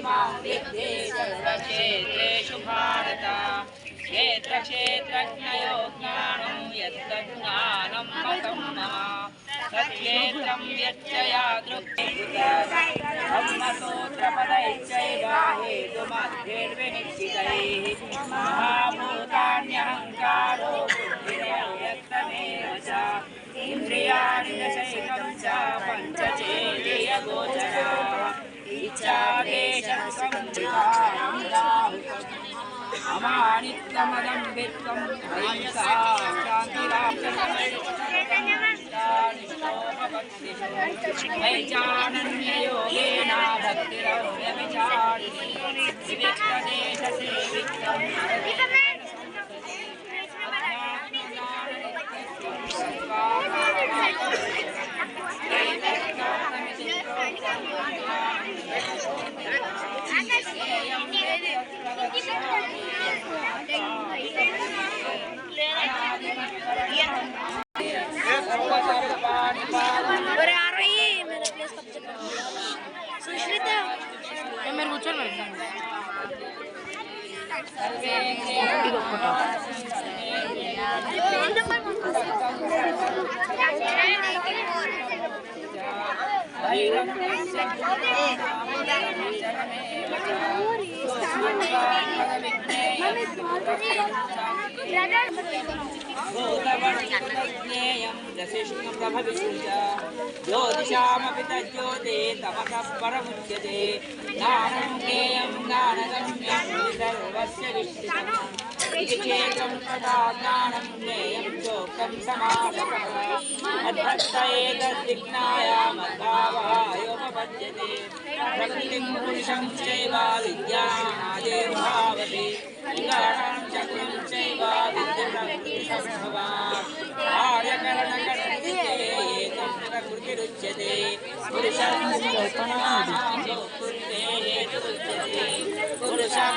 मां विद्धि सर्वक्षेत्रेषु भारत क्षेत्र क्षेत्रज्ञयो ज्ञानं यत्तज्ज्ञानं मतं मम तत्क्षेत्रं यच्चया ब्रह्मसूत्रपदैश्चैव हेतुमद्भिर्विनिश्चितैः महाभूतान्यहङ्कारो बुद्धिर्व्यक्तमेव च इन्द्रियाणि दशैकं च पञ्चचेन्द्रियगोचराः इच्छादेशसंविधानं राहुकम् अमानित्यमदम्बित्वं अहिंसा शान्तिरामैचानन्ययोगेन भक्तिरव्यभिचारिणी विविक्तदेशसेवित्वं ज्योतिषामपि तज्ज्योते तमसः परमुच्यते ज्ञानं ज्ञेयं ज्ञानगम्यं सर्वस्य विष्टितम् इति क्षेत्रं तथा ज्ञानं ज्ञेयं चोक्तं समासकः मद्भक्त एतद्विज्ञाय मद्भावायोपपद्यते प्रकृतिं पुरुषं चैव विद्यानादेर्भावति विकारां चक्रुं चैव विद्यप्रकृतिसम्भवा कार्यकरणकर्तृत्वे एकं प्रकृतिरुच्यते पुरुषं कृते हेतुरुच्यते पुरुषं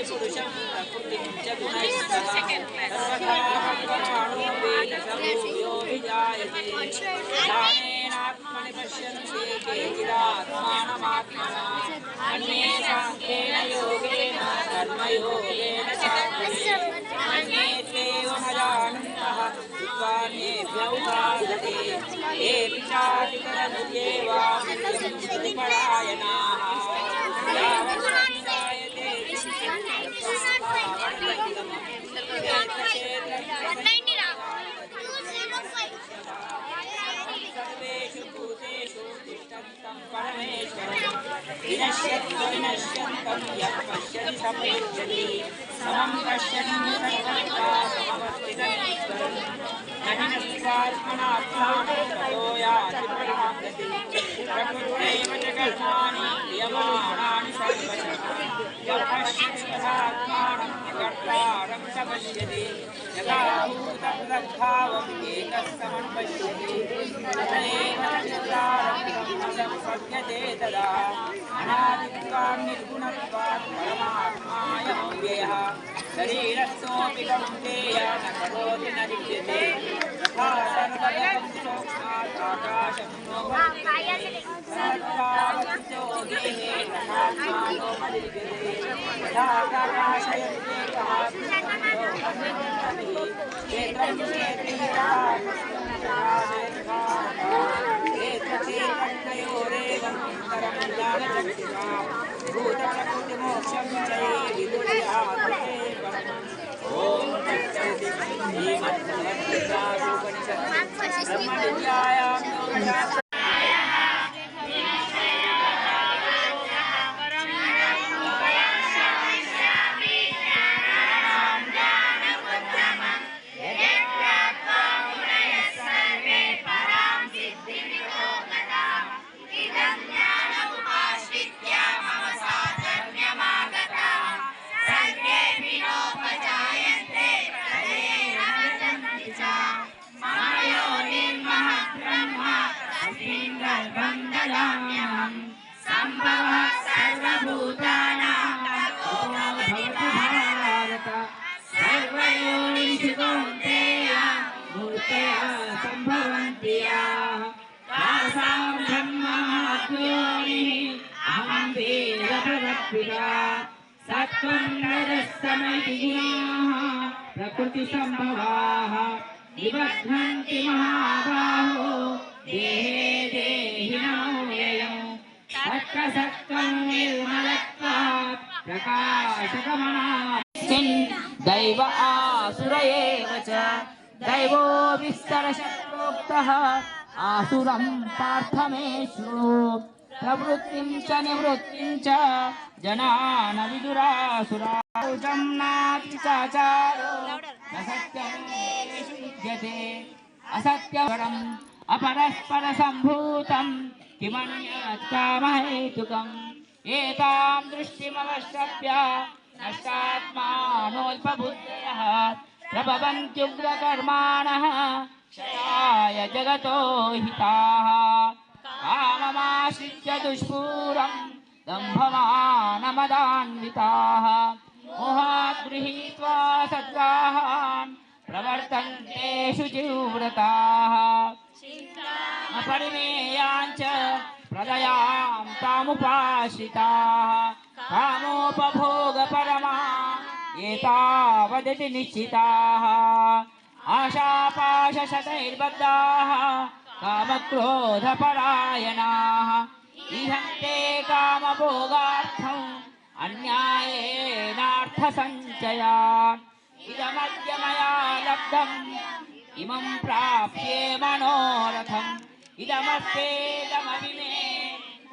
पुरुषं प्रकृतिं च गुणैस्तः ध्यानेनात्मनि पश्यन्ति केचिदात्मानमात्मना अन्ये साङ्ख्येन योगेन कर्मयोगेन अन्ये त्वेवमजानन्तः विद्वान्येभ्य उपासते येऽपि चातितरन्त्येव परायणाः सर्वेषु भूतेषु तिष्ठन्तं परमेश्वरं विनश्यन्तं यः पश्यति स पश्यति समं पश्यन् सर्वत्र समवस्थितमीश्वरं न हि नस्यात्मनात्मानं ततो याति परां गतिं प्रकृत्यैव च कर्माणि क्रियमाणानि सर्वशः यः पश्यति तथात्मानं कर्तारं स पश्यति यथा भूतपृथग्भावम् एकस्तमं पश्यति तथैव चित्तारं ब्रह्मसंपद्यते तदा अनादित्वात् निर्गुणत्वात् परमात्मायमव्ययः शरीरस्थोऽपि कौन्तेय न करोति न लिप्यते तथा सर्वगतं सोऽस्मात् आकाशं नोपलिप्यते तथात्मानोपलिप्यते तथाकाशयत्येकः क्षेत्रं क्षेत्रक्षेत्रज्ञयोरेवं परं ज्ञानचक्षुषा भूतप्रकृतिमोक्षं च ये विदुर्याते परम् ॐ तत्सदिति श्रीमद्भगवद्गीतासूपनिषत्सु ब्रह्मविद्यायां योगशास्त्रे सर्वे संभवः सर्वभूतानां ततो भवति भारत सर्वयोनिषु कौन्तेय मूर्तयः सम्भवन्ति याः तासां ब्रह्मज्ञोनिः अहं वेद प्रवर्तिता सत्त्वं रजस्तमैति गुणाः प्रकृतिसम्भवाः निबध्नन्ति महाबाहो देहे देहिनमव्ययम् तत्र सत्त्वं निर्मलत्वात् प्रकाशकमनाः दैव आसुर एव च दैवो विस्तरशत्रोक्तः आसुरं पार्थ मे शृणु प्रवृत्तिं च निवृत्तिं च जनान विदुरासुराजं नास्ति चाचारो न सत्यमेषु विद्यते असत्यवरम् अपरस्परसम्भूतं किमन्यत् कामहेतुकम् एतां दृष्टिमवष्टभ्य नष्टात्मानोऽल्पबुद्धयः प्रभवन्त्युग्रकर्माणः क्षयाय जगतो हिताः काममाश्रित्य दुष्पूरं दम्भमानमदान्विताः मोहात् गृहीत्वा सद्ग्राहान् प्रवर्तन्ते शुचिव्रताः अपरिमेयाञ्च प्रदयां तामुपाश्रिताः कामोपभोगपरमा एतावदिति निश्चिताः आशापाशशतैर्बद्धाः कामक्रोधपरायणाः इहन्ते कामभोगार्थम् अन्यायेनार्थसञ्चयान् इदमद्य मया लब्धम् इमं प्राप्ये मनोरथम् इदमस्तेदमपि मे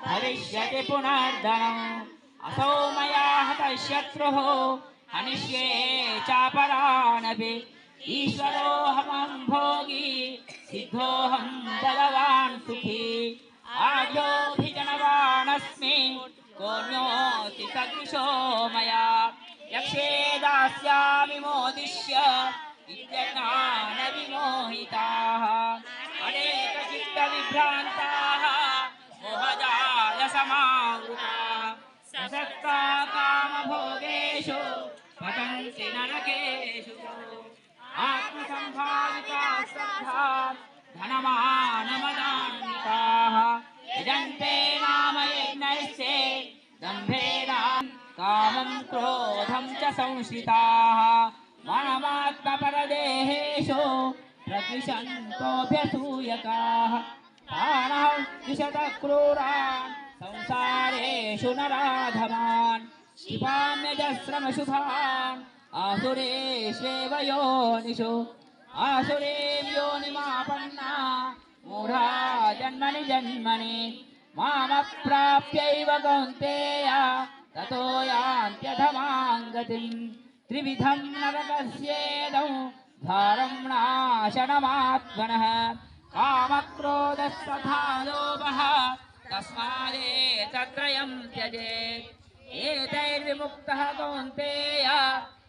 भविष्यति पुनर्धनम् असौ मया हतः शत्रुः हनिष्ये चापरानपि ईश्वरोऽहं भोगी सिद्धोऽहं बलवान् सुखी आद्योऽभिजनवानस्मि कोऽन्योऽस्ति सदृशो मया यक्षे दास्यामि मोदिष्य इत्यज्ञानविमोहिताः अनेकचित्तविभ्रान्ताः मोहजालसमावृताः प्रसक्ता कामभोगेषु पतन्ति नरकेषु आत्मसम्भाविताः स्तब्धा धनमानमदान्विताः यजन्ते नाम यज्ञैस्ते दम्भेन कामं क्रोधं च संश्रिताः मनमात्मपरदेहेषु प्रद्विषन्तोऽभ्यसूयकाः तानः द्विषतः क्रूरान् संसारेषु नराधमान् क्षिपाम्यजस्रमशुभान् आसुरेष्वेव योनिषु आसुरें योनिमापन्ना मूढा जन्मनि जन्मनि मामप्राप्यैव कौन्तेय ततो यान्त्यधमां गतिम् त्रिविधं नरकस्येदौ द्वारं नाशनमात्मनः कामक्रोधस्तथा लोभः तस्मादेतत्रयं त्यजेत् एतैर्विमुक्तः कौन्तेय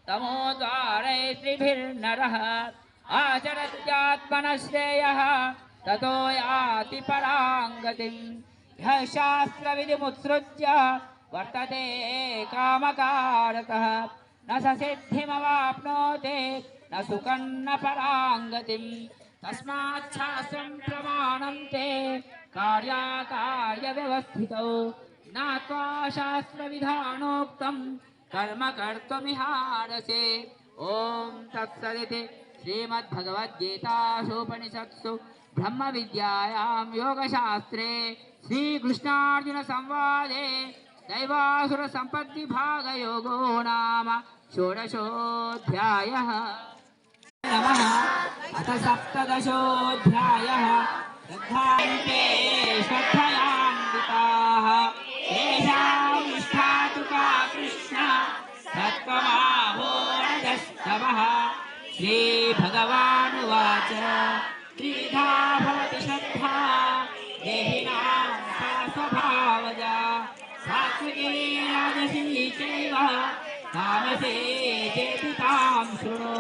तमोद्वारैस्त्रिभिर्नरः आचरत्यात्मनः श्रेयः ततो याति परां गतिम् यः शास्त्रविधिमुत्सृज्य वर्तते कामकारकः न स सिद्धिमवाप्नोति न सुखं न परां गतिम् तस्मात् शास्त्रं प्रमाणं ते कार्याकार्यव्यवस्थितौ ज्ञात्वा शास्त्रविधानोक्तं कर्म कर्तुमिहारसे। ओम तत्सदिति श्रीमद्भगवद्गीतासूपनिषत्सु ब्रह्मविद्यायां योगशास्त्रे श्रीकृष्णार्जुन संवादे दैवासुर संपत्ति भाग योगो नाम षोडशोऽध्यायः। नमः। अथ सप्तदशोऽध्यायः। श्रद्धान्ते श्रद्धयान्विताः तेषां निष्ठा तु का कृष्ण सत्त्वमाहोरजस्तवः। श्रीभगवानुवाच त्रिधा भवति श्रद्धा देहिनां सा स्वभावजा सात्विकी राजसी चैव तामसी चेति तां शृणु।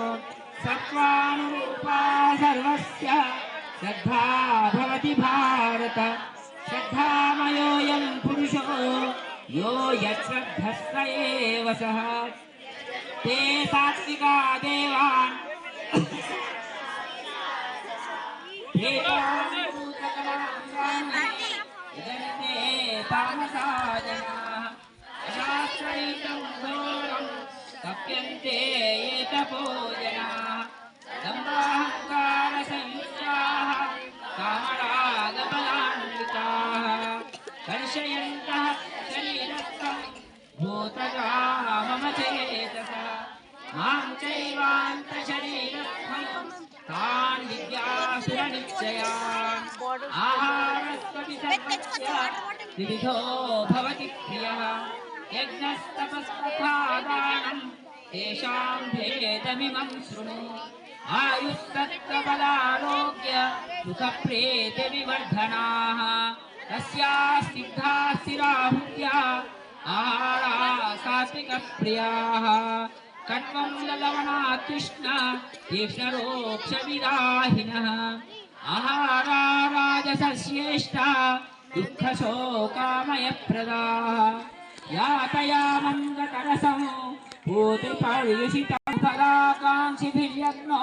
सत्त्वानुरूपा सर्वस्य श्रद्धा भवति भारत। श्रद्धामयोऽयं पुरुषो यो यच्छ्रद्धः स एव सः ते सात्विका देवान् तामसा जनाः अशास्त्रैकं घोरं तप्यन्ते ये तपो जनाः दम्भाहङ्कारसंयुक्ताः कामरागबलान्विताः कर्षयन्तः शरीरस्थं भूतग्राममचेतसः मां चैवान्तशरीरस्थं तान् विद्यासुरनिश्चयान् आहारस्त्वपि सर्वस्य विविधो भवति प्रियः यज्ञस्तपस्तथा दानं तेषां भेदमिमं शृणु आयुस्तत्त्वबलारोग्य सुखप्रीतिविवर्धनाः तस्याः सिद्धाः स्थिराहुत्या आहाराः सात्विकप्रियाः कट्वं ललवणात्युष्ण तीक्ष्णरोक्षविदाहिनः आहारा राजसस्येष्टा दुःखशोकामयप्रदाः यातयामङ्गतरसं पूतिपर्युषितं फलाकाङ्क्षिभिर्यज्ञो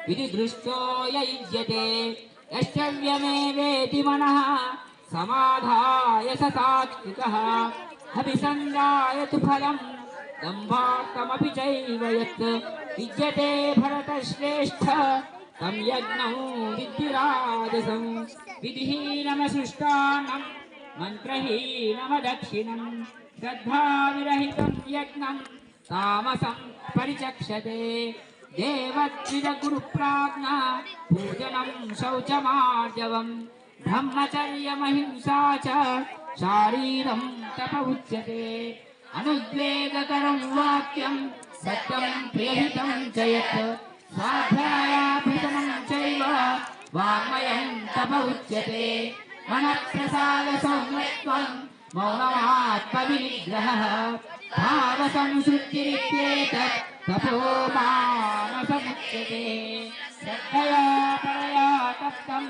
विधिदृष्टो य युज्यते यश्चर्यमेवेति मनः समाधाय स सात्विकः अभिसङ्गायतु फलम् दम्भार्थमपि चैव यत् विद्यते भरतश्रेष्ठ तं यज्ञं विद्धि राजसं विधिहीनमसृष्टानं मन्त्रहीनमदक्षिणं श्रद्धाविरहितं यज्ञं तामसं परिचक्षते देवद्विजगुरुप्राज्ञा पूजनं शौचमार्जवं ब्रह्मचर्यमहिंसा च शारीरं तप उच्यते अनुद्वेगकरं वाक्यं सत्यं प्रियहितं च यत् स्वाध्यायाभृतमं चैव वाङ्मयं तप उच्यते मनःप्रसादसौम्यत्वं मौनमात्मविनिग्रहः भावसंसृतिरित्येतत् तपो मानसमुच्यते श्रद्धया परया तप्तं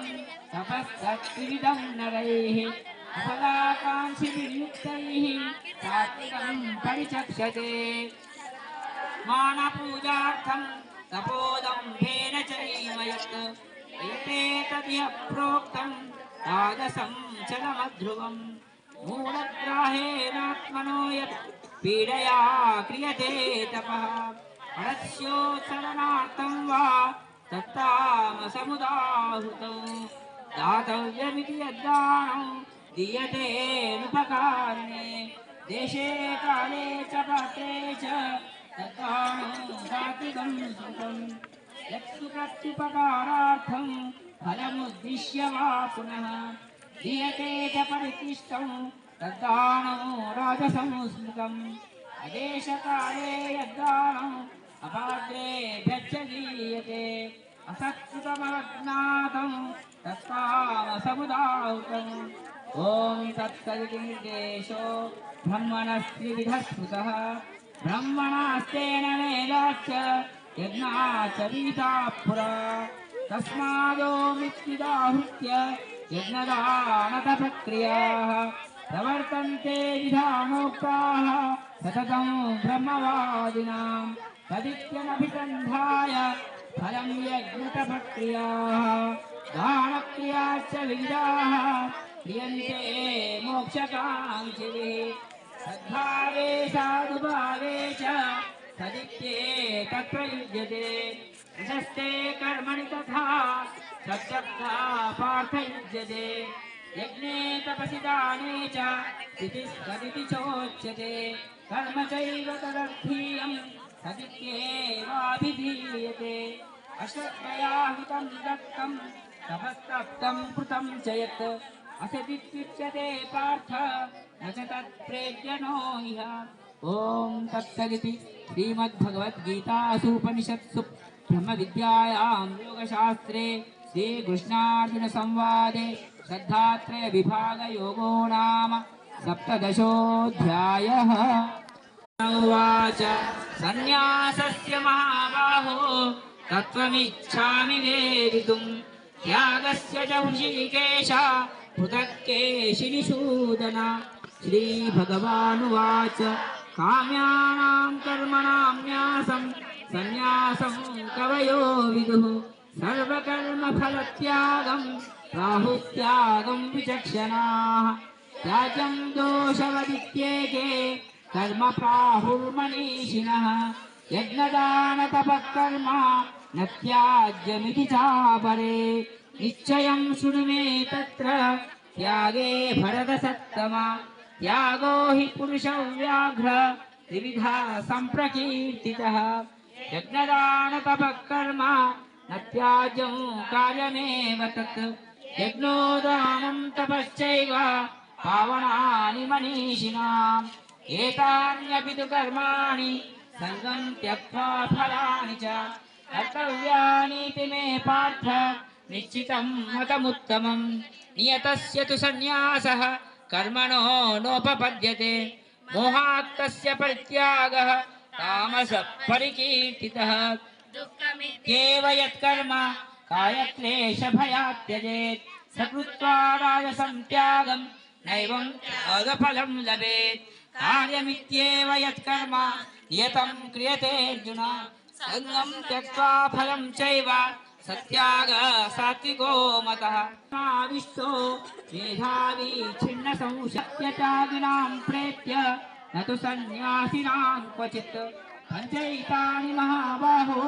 तपस्तत्त्रिविधं नरैः फलाकाङ्क्षिभिर्युक्तैः सात्विकं परिचक्षते मानपूजार्थं तपोदम्भेन चैव यत् एते तदिह प्रोक्तं तादसं चलमध्रुवम् मूलग्राहेणात्मनो यत् पीडया क्रियते तपः परस्योत्सरणार्थं वा तत्तामसमुदाहृतौ दातव्यमिति यद्दानं दीयतेऽनुपकारिणे देशे काले च पात्रे च तद्दानं सात्विकं सुतं यत्सु प्रत्युपकारार्थं फलमुद्दिश्य वा पुनः दीयते च परिशिष्टं तद्दानं राजसंस्मृतम् अदेशकाले यद्दानम् अपात्रेभ्यश्च दीयते असत्कृतमज्ञातं तत्तामसमुदाहृतम् ॐ तत्सदिति निर्देशो ब्रह्मणस्त्रिविधः स्मृतः ब्रह्मणास्तेन वेदाच्च यज्ञाच्च विहिताः पुरा तस्मादोमित्युदाहृत्य यज्ञदानतपक्रियाः प्रवर्तन्ते विधानोक्ताः सततं ब्रह्मवादिनां तदित्यनभिसन्धाय फलं यज्ञतपक्रियाः दानक्रियाश्च विविधाः क्रियन्ते मोक्षकाङ्क्षिभिः सद्भावे साधुभावे च सदित्येतत्प्रयुज्यते प्रशस्ते कर्मणि तथा सद्शब्दा पार्थयुज्यते यज्ञे तपसि दाने च स्थितिः चोच्यते कर्म चैव तदर्थीयं सदित्येवाभिधीयते अश्रद्धया हितं दत्तं तपस्तप्तं कृतं च यत् असदित्युच्यते पार्थ न च तत्प्रेद्यनो इह ॐ तत्सदिति श्रीमद्भगवद्गीतासूपनिषत्सु ब्रह्मविद्यायां योगशास्त्रे श्रीकृष्णार्जुनसंवादे श्रद्धात्रयविभागयोगो नाम सप्तदशोऽध्यायः। उवाच सन्न्यासस्य महाबाहो तत्त्वमिच्छामि वेदितुं त्यागस्य च हृषीकेश पृथक्केशिनिषूदन श्रीभगवानुवाच काम्यानां कर्मणां न्यासं सन्न्यासं कवयो विदुः सर्वकर्मफलत्यागं राहुत्यागं विचक्षणाः त्याजं दोषवदित्येके कर्म प्राहुर्मनीषिणः यज्ञदानतपः कर्म न त्याज्यमिति चापरे निश्चयं शृणु मे तत्र त्यागे भरतसत्तमा त्यागो हि पुरुषव्याघ्र त्रिविधा सम्प्रकीर्तितः यज्ञदानतपः कर्म न त्याज्यं कार्यमेव तत् यज्ञोदानं तपश्चैव पावनानि मनीषिणाम् एतान्यपि तु कर्माणि सङ्गं त्यक्त्वा फलानि च कर्तव्यानीति मे पार्थ निश्चितं मतमुत्तमं नियतस्य तु सन्न्यासः कर्मणो नोपपद्यते मोहात् तस्य परित्यागः तामसः परिकीर्तितः दुःखमित्येव यत्कर्म कायक्लेशभयात् त्यजेत् स कृत्वा राजसं त्यागं नैवं त्यागफलं लभेत् कार्यमित्येव यत्कर्म नियतं क्रियते अर्जुन सङ्गं त्यक्त्वा फलं चैव सत्याग सात्विको मतः आविष्टो मेधावी छिन्न संशयत्यागिनां प्रेत्य न तु सन्न्यासिनां क्वचित् पञ्चैतानि महाबाहो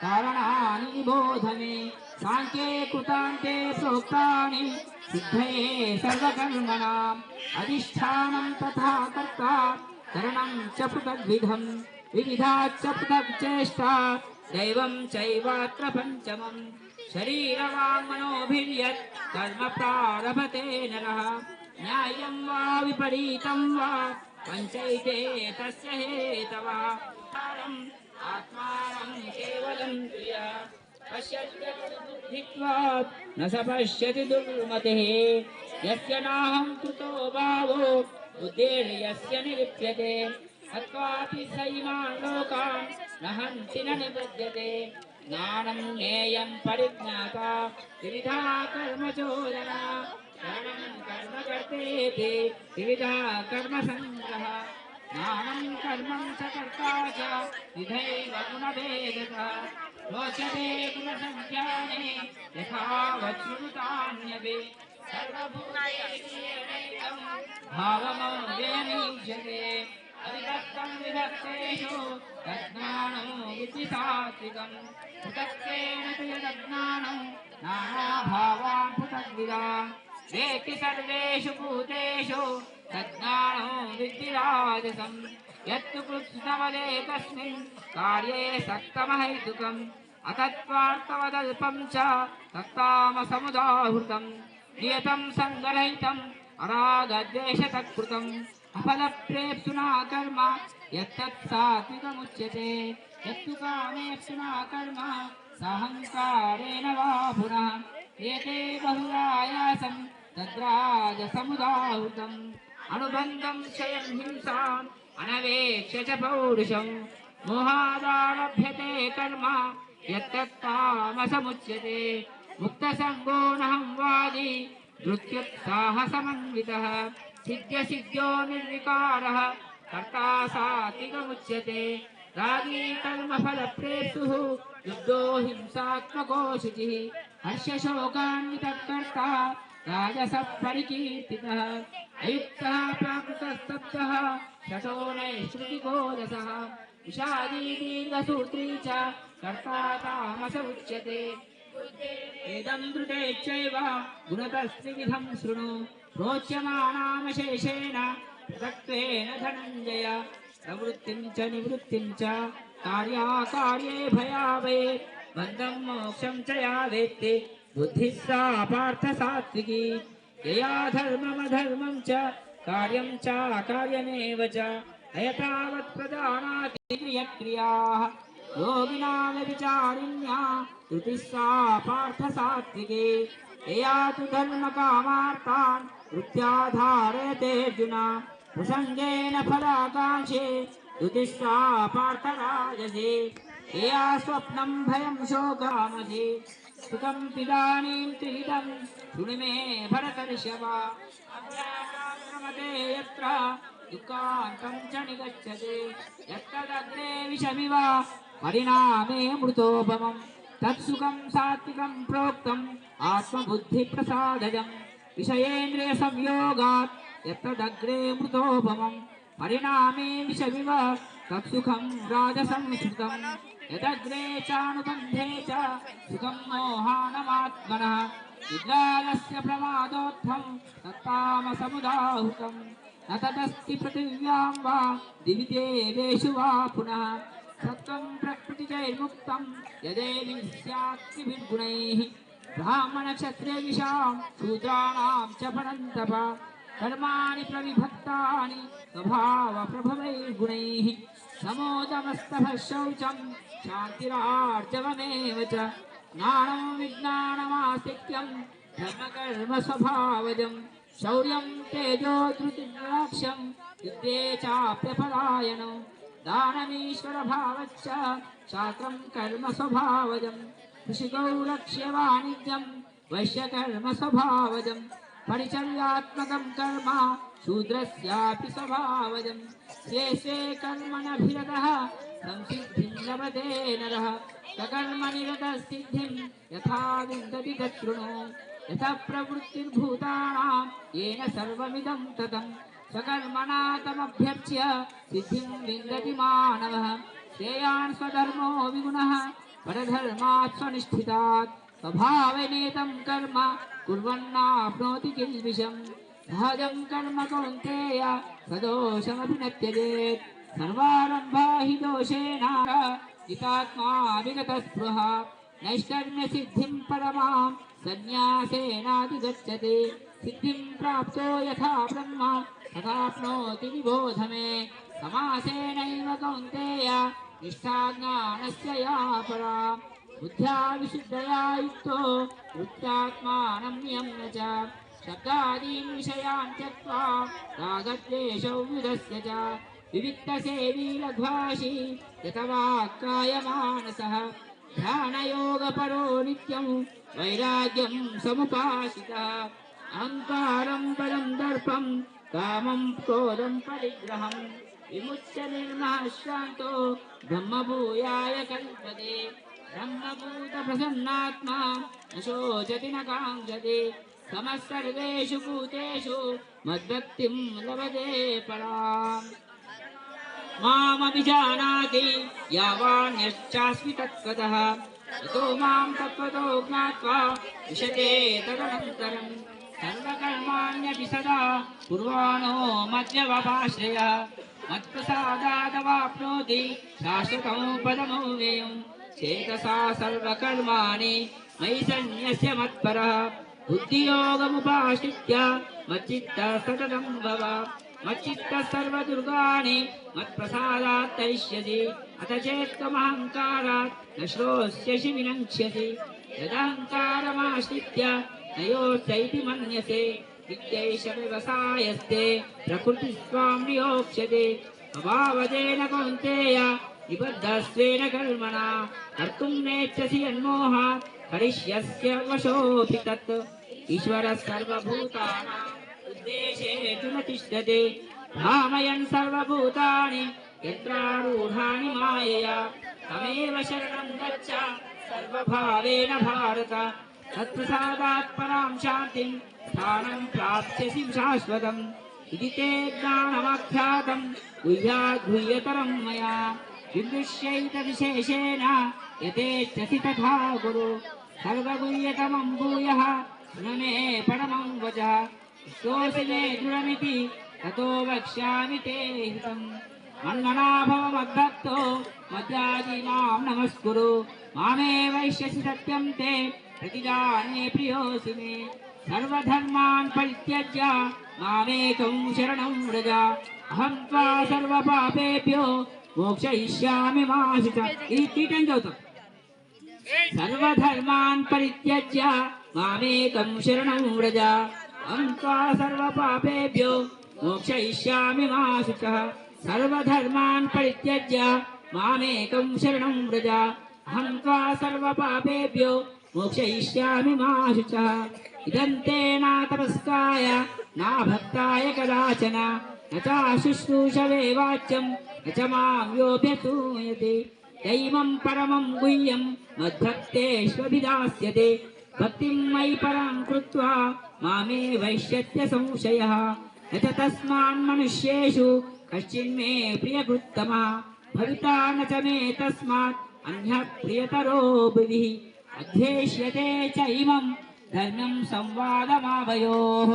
कारणानि निबोध मे साङ्ख्ये कृतान्ते प्रोक्तानि सिद्धये सर्वकर्मणाम् अधिष्ठानं तथा कर्ता करणं च पृथग्विधं विविधाच्च पृथक् चेष्टा दैवं चैवात्र पञ्चमम् शरीरवाङ्मनोभिर्यत् कर्म प्रारभते नरः न्याय्यं वा विपरीतं वा पञ्चैते तस्य हेतवः आत्मानं केवलं क्रिया पश्यति बुद्धित्वात् न स पश्यति दुर्मतिः यस्य नाहं कृतो भावो बुद्धिर्यस्य निलिप्यते अत्वापि स इमान् लोकान् न हन्ति न निबध्यते ज्ञानं ज्ञेयं परिज्ञाता विविधा कर्मचोदना करणं कर्म कर्तेति विविधा कर्मसङ्ग्रह ज्ञानं कर्मं च कर्ता च विधैव गुणभेदतः रोचते गुणसङ्ख्याने यथा वज्रुतान्यपि सर्वभूतैः भावमव्ययमीक्षते अविभक्तं विभक्तेषु तज्ज्ञानो इति सात्विकं पृथक्त्वेन तु यदज्ञानं नानाभावान् पृथग्विधान् वेत्ति सर्वेषु भूतेषु तज्ज्ञानो विद्धि राजसं यत्तु कृत्स्नवदेकस्मिन् कार्ये सक्तमहैतुकम् अतत्त्वार्थवदल्पं च तत्तामसमुदाहृतं नियतं सङ्गरहितम् अरागद्वेषतत्कृतम् अफलप्रेप्सुना कर्म यत्तत् सात्विकमुच्यते यत्तु कामेप्सुना कर्म साहङ्कारेण वा पुनः क्रियते बहुरायासं तद्राजसमुदाहृतम् अनुबन्धं क्षयं हिंसाम् अनवेक्ष्य च पौरुषं मोहादारभ्यते कर्म यत्तत्तामसमुच्यते मुक्तसङ्गो नहं वादी धृत्युत्साहसमन्वितः सिद्ध्यसिद्ध्यो निर्विकारः कर्ता सात्विकमुच्यते रागी कर्मफलप्रेप्सुः युद्धो हिंसात्मको शुचिः हर्षशोकान्वितः कर्ता राजसः परिकीर्तितः अयुक्तः प्राकृतस्तब्धः शठो नैश्रुतिकोलसः विषादी दीर्घसूत्री च कर्ता तामस उच्यते इदं धृतेच्छैव गुणतस्त्रिविधं शृणु प्रोच्यमानामशेषेण पृथक्त्वेन धनञ्जय प्रवृत्तिं च निवृत्तिं च कार्याकार्ये भयावये बन्धं मोक्षं च या वेत्ति बुद्धिः सा पार्थ सात्विकी यया धर्ममधर्मं च कार्यं च अकार्यमेव च अयतावत् प्रजानाति क्रियक्रियाः योगिनां विचारिण्या धृतिः सा पार्थ सात्विकी यया तु धर्मकामार्थान् वृत्त्या धारयते अर्जुन प्रसङ्गेन फलाकाङ्क्षे धृतिः सा पार्थ राजसी या स्वप्नं भयं शोकामधे सुखं पिदानीं त्रिविधं शृणु मे भरतर्षभा अभ्यासाश्रमते यत्र दुःखान्तं च निगच्छते यत्तदग्रे विषमिव परिणामे मृतोपमम् तत्सुखं सात्विकं प्रोक्तम् आत्मबुद्धिप्रसादजम् विषयेन्द्रियसंयोगात् यत्तदग्रे मृतोपमम् परिणामे विषमिव तत्सुखं राजसंस्कृतम् यदग्रे चानुबन्धे च सुखं मोहानमात्मनः विद्रालस्य प्रमादोत्थं तत्तामसमुदाहुतम् न तदस्ति पृथिव्यां वा दिवि देवेषु वा पुनः सत्त्वं प्रकृतिजैर्मुक्तं यदेवि स्यात् विगुणैः ब्राह्मणक्षत्रियविषां शूद्राणां च परन्तप कर्माणि प्रविभक्तानि स्वभावप्रभवैर्गुणैः समोदमस्तभः शौचं शान्तिरार्जवमेव च ज्ञानं विज्ञानमास्तिक्यं धर्मकर्मस्वभावजं शौर्यं तेजो धृतिर्लक्ष्यं युद्धे चाप्यपलायनं दानमीश्वरभावश्च शास्त्रं कर्मस्वभावजं कृषिगौरक्ष्यवाणिज्यं वैश्यकर्मस्वभावजं परिचर्यात्मकं कर्म शूद्रस्यापि स्वभावजं स्वे स्वे कर्मणभिरतः संसिद्धिं लभते नरः सकर्मनिरतसिद्धिं यथा विन्दति तच्छृणु यथा प्रवृत्तिर्भूतानां येन सर्वमिदं ततं सकर्मणा तमभ्यर्च्य सिद्धिं विन्दति मानवः श्रेयान् स्वधर्मो विगुणः परधर्मात् स्वनिष्ठितात् स्वभावनेतं कर्म कुर्वन्नाप्नोति किल्बिषम् सहजं कर्म कौन्तेय सदोषमपि न त्यजेत् सर्वारम्भा हि दोषेण जितात्मा विगतस्पृहा नैष्कर्म्यसिद्धिं परमां सन्न्यासेनाधिगच्छति सिद्धिं प्राप्तो यथा ब्रह्म तथाप्नोति निबोध मे समासेनैव कौन्तेय निष्ठा ज्ञानस्य या परा बुद्ध्या विशुद्धया युक्तो वृत्त्यात्मानं नियम्य च शब्दादीन् विषयान् त्यक्त्वा रागद्वेषौ विदस्य च विविक्तसेवी लघ्वाशी यतवाक्कायमानसः ध्यानयोगपरो नित्यं वैराग्यं समुपासितः अहङ्कारं परं दर्पं कामं क्रोधं परिग्रहं विमुच्य निर्मः शान्तो ब्रह्मभूयाय कल्पते ब्रह्मभूतप्रसन्नात्मा न शोचति न काङ्क्षति समः सर्वेषु भूतेषु मद्भक्तिं लभते पराम् मामभिजानाति यावान्यश्चास्मि तत्त्वतः ततो मां तत्त्वतो ज्ञात्वा विशते तदनन्तरं सर्वकर्माण्यपि सदा कुर्वाणो मद्व्यवभाश्रयः मत्प्रसादादवाप्नोति शाश्वतं पदमव्ययम् चेतसा सर्वकर्माणि मयि सन्न्यस्य मत्परः बुद्धियोगमुपाश्रित्य मच्चित्तः सततं भव मच्चित्तः सर्वदुर्गाणि मत्प्रसादात् तरिष्यसि अथ चेत्त्वमहङ्कारात् न श्रोष्यसि विनङ्क्ष्यसि यदहङ्कारमाश्रित्य न योत्सैति मन्यसे विद्यैष व्यवसायस्ते प्रकृतिस्त्वां नियोक्ष्यते अभावदेन कौन्तेय निबद्धस्त्वेन कर्मणा कर्तुं नेच्छसि यन्मोहात् करिष्यस्य वशोऽपि तत् ईश्वरः सर्वभूतानाम् उद्देशेषु न तिष्ठति भ्रामयन् सर्वभूतानि यत्रारूढानि मायया तमेव शरणं गच्छ सर्वभावेन भारत तत्प्रसादात् परां शान्तिं स्थानं प्राप्स्यसि शाश्वतम् इति ते ज्ञानमाख्यातं गुह्याद्गुह्यतरं मया विदृश्यैतविशेषेण यथेच्छसि तथा कुरु सर्वगुह्यतमं भूयः शृणु मे परमं वचः विश्वोऽसि मे दृढमिति ततो वक्ष्यामि ते हितम् मन्मना भव मद्भक्तो मद्यादीनां नमस्कुरु मामे वैश्यसि सत्यं ते प्रतिजाने प्रियोऽसि मे सर्वधर्मान् परित्यज्य मामेकं शरणं व्रज अहं त्वा सर्वपापेभ्यो मोक्षयिष्यामि मा शुच सर्वधर्मान् परित्यज्य मामेकं शरणं व्रज अहं त्वा सर्वपापेभ्यो मोक्षयिष्यामि मा शुचः सर्वधर्मान् परित्यज्य मामेकं शरणं व्रज अहं त्वा सर्वपापेभ्यो मोक्षयिष्यामि मा शुचः इदं ते न तपस्काय न भक्ताय कदाचन न च शुश्रूषवे वाच्यं न च मां योऽभ्यसूयते दैवं परमं गुह्यं मद्भक्तेष्वभिधास्यते भक्तिं मयि परां कृत्वा मामे वैश्यत्य संशयः न च तस्मान्मनुष्येषु कश्चिन्मे प्रियकृत्तमः भविता न च मे तस्मात् अन्यः प्रियतरो भुविः अध्येष्यते च इमं धर्म्यं संवादमावयोः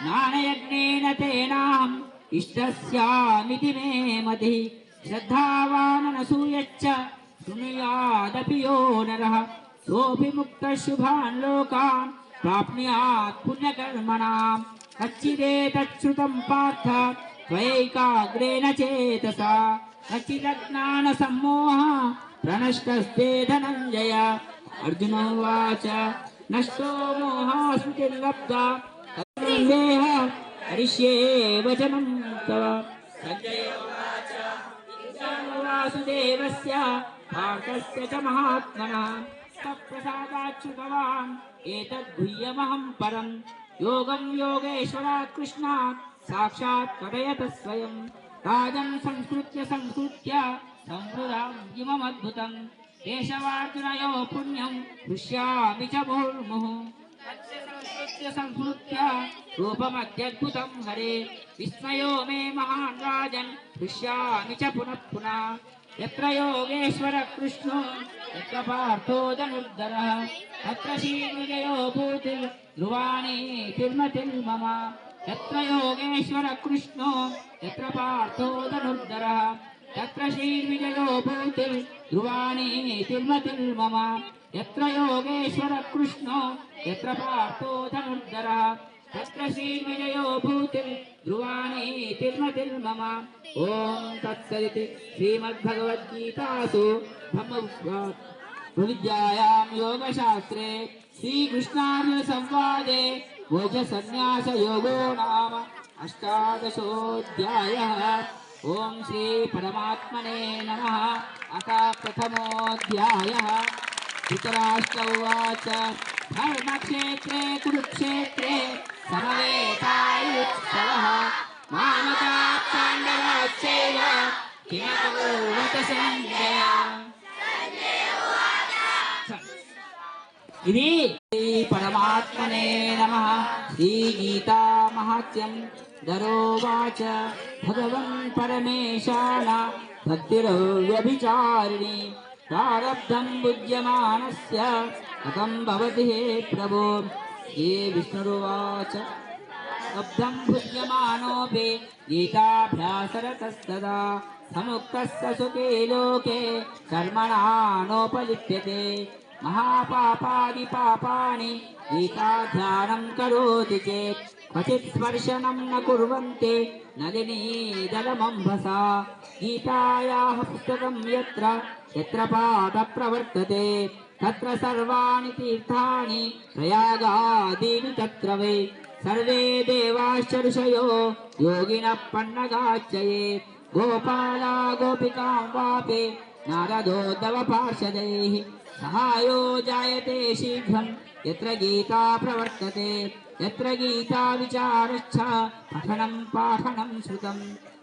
ज्ञानयज्ञेन तेनाहम् इष्टस्यामिति मे मतिः श्रद्धावाननसूयश्च शृणुयादपि यो नरः सोऽपि मुक्तः शुभान् लोकान् प्राप्नुयात् पुण्यकर्मणाम् कच्चिदेतच्छ्रुतं पार्थ त्वयैकाग्रेण चेतसा कच्चिदज्ञानसम्मोहः प्रनष्टस्ते धनञ्जय अर्जुन उवाच नष्टो मोहः स्मृतिर्लब्धा तन्देह हरिष्ये वचनं तव सञ्जय उवाच वासुदेवस्य भारतस्य च महात्मनः तत्प्रसादाच्युतवान् एतद्गुह्यमहं परं योगं योगेश्वरात् कृष्णात् साक्षात् कथयत स्वयं राजन् संस्कृत्य संहृदाम् इममद्भुतं केशवार्जुनयो पुण्यं हृष्यामि च मुहुर्मुहुः संस्कृत्य रूपमत्यद्भुतं हरे विस्मयो मे महान् राजन् हृष्यामि च पुनः पुनः यत्र योगेश्वर कृष्णो यत्र पार्थो धनुर्धरः तत्र श्रीविजयो भूतिर्ध्रुवाणी तिर्मतिर्मम यत्र योगेश्वर कृष्णो यत्र पार्थो धनुर्धरः तत्र श्रीविजयो भूतिर्ध्रुवाणी तिर्मतिर्मम यत्र योगेश्वर कृष्णो यत्र पार्थो धनुर्धरः तत्र श्रीविजयो भूतिर्ध्रुवाणी तिर्मतिर्मम ॐ तत्सदिति श्रीमद्भगवद्गीतासु ब्रह्मविद्यायां योगशास्त्रे श्रीकृष्णार्जुनसंवादे मोक्षसंन्यासयोगो नाम अष्टादशोऽध्यायः ॐ श्रीपरमात्मने नमः अथ प्रथमोऽध्यायः धृतराष्ट्र उवाच धर्मक्षेत्रे कुरुक्षेत्रे समवेतायुत्सवः मामकाः पाण्डवाश्चैव किमकुर्वत सञ्जय ఇది పరమాత్మనే నమః శ్రీగీతా మహాత్మ్యం దరోవాచ భగవన్ పరమేశాన భక్తిరవ్యభిచారిణి ప్రారబ్ధం బుధ్యమానస్య కథం భవతి హే ప్రభో ఏ విష్ణురువాచ అబ్ధం భుజ్యమానోపి గీతాభ్యాసరతస్తదా సముక్తస్య సుఖే లోకే కర్మణా నోపలిప్యతే महापापादि पापानि गीताध्यानं करोति चेत् क्वचित् स्पर्शनं न कुर्वन्ति नलिनीदलमम्भसा गीतायाः पुस्तकं यत्र यत्र पाठः प्रवर्तते तत्र सर्वाणि तीर्थानि प्रयागादीनि तत्र वै सर्वे देवाश्च ऋषयो योगिनः पन्नगाच्चये गोपाला गोपिकां वापि नारदोद्धव पार्षदैः सहायो जायते शीघ्रं यत्र गीता प्रवर्तते यत्र गीता विचारश्च पठनं पाठनं श्रुतं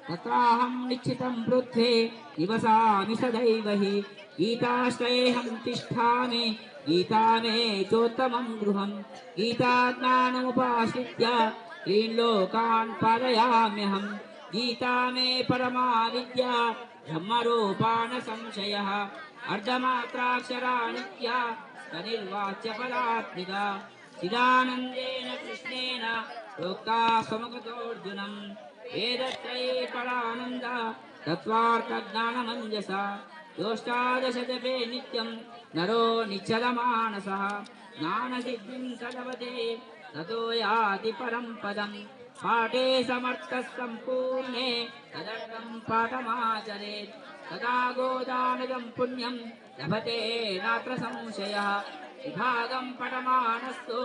तत्राहं निश्चितं पृथ्वी निवसामि सदैव हि गीताश्रयेऽहं तिष्ठामि गीता मे चोत्तमं गृहं गीताज्ञानमुपाश्रित्य त्रीन् लोकान् पालयाम्यहं गीता मे परमा विद्या ब्रह्मरूपा न संशयः अर्धमात्राक्षरा नित्या तनिर्वाच्य पदात्मिका चिदानन्देन कृष्णेन प्रोक्ता समगतोऽर्जुनं वेदत्रये परानन्द तत्त्वार्थज्ञानमञ्जसा योष्टादशजपे नित्यं नरो निश्चलमानसः ज्ञानसिद्धिं तदवते ततो याति परं पदं पाठे समर्थः सम्पूर्णे तदर्थं पाठमाचरेत् तदा गोदानदं पुण्यं लभते नात्र संशयः विभागं पठमानस्तु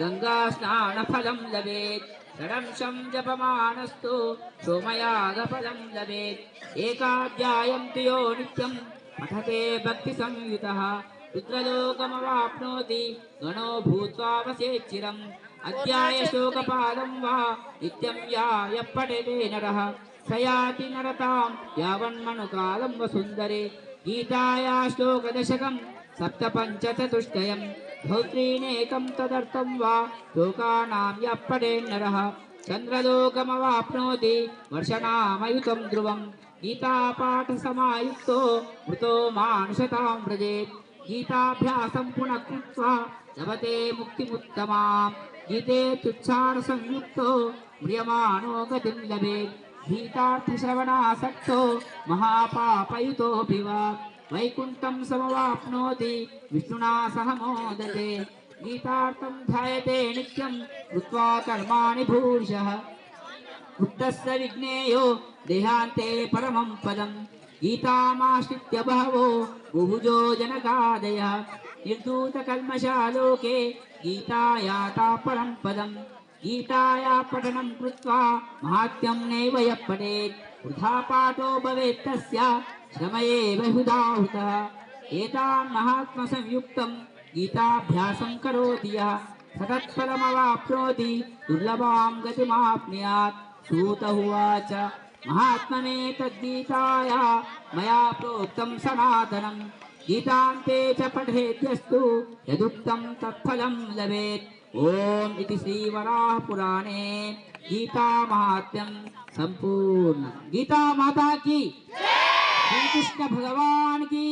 गङ्गास्नानफलं लभेत् षडंशं जपमानस्तु सोमयागपदं लभेत् एकाध्यायं तु यो नित्यं पठते भक्तिसंयुतः पुत्रलोकमवाप्नोति गणो भूत्वा वसेच्चिरम् अध्यायशोकपालं वा नित्यं यः पठते नरः स याति नरतां यावन्मनुकालं वसुन्दरे गीताया श्लोकदशकं सप्तपञ्चचतुष्टयं धौत्रीनेकं तदर्थं वा लोकानां यः पठेन्नरः चन्द्रलोकमवाप्नोति वर्षनामयुतं ध्रुवं गीतापाठसमायुक्तो मृतो मानुषतां व्रजेत् गीताभ्यासं पुनः कृत्वा लभते मुक्तिमुत्तमाम् गीते तुच्छारसंयुक्तो म्रियमाणो गतिं लभेत् गीतार्थश्रवणासक्तो महापापयुतोऽपि वा वैकुण्ठं समवाप्नोति विष्णुना सह मोदते गीतार्थं ध्यायते नित्यं कृत्वा कर्माणि भूरिशः मुक्तस्य विज्ञेयो देहान्ते परमं पदम् गीतामाश्रित्य बहवो बुभुजो जनकादयः निर्धूतकल्मषालोके गीतायाता परं पदम् गीताया पठनं कृत्वा महात्म्यं नैव यः पठेत् वृथा पाठो भवेत् तस्य श्रम एव हुदाहुतः एतां महात्मसंयुक्तं गीताभ्यासं करोति यः सतत्फलमवाप्नोति दुर्लभां गतिमाप्नुयात् सूत उवाच महात्मनेतद्गीताया मया प्रोक्तं सनातनं गीतान्ते च पठेद्यस्तु यदुक्तं तत्फलं लभेत् ओम इति श्रीवराहपुराणे गीतामाहात्म्यं संपूर्ण गीता माता की श्री कृष्ण भगवान की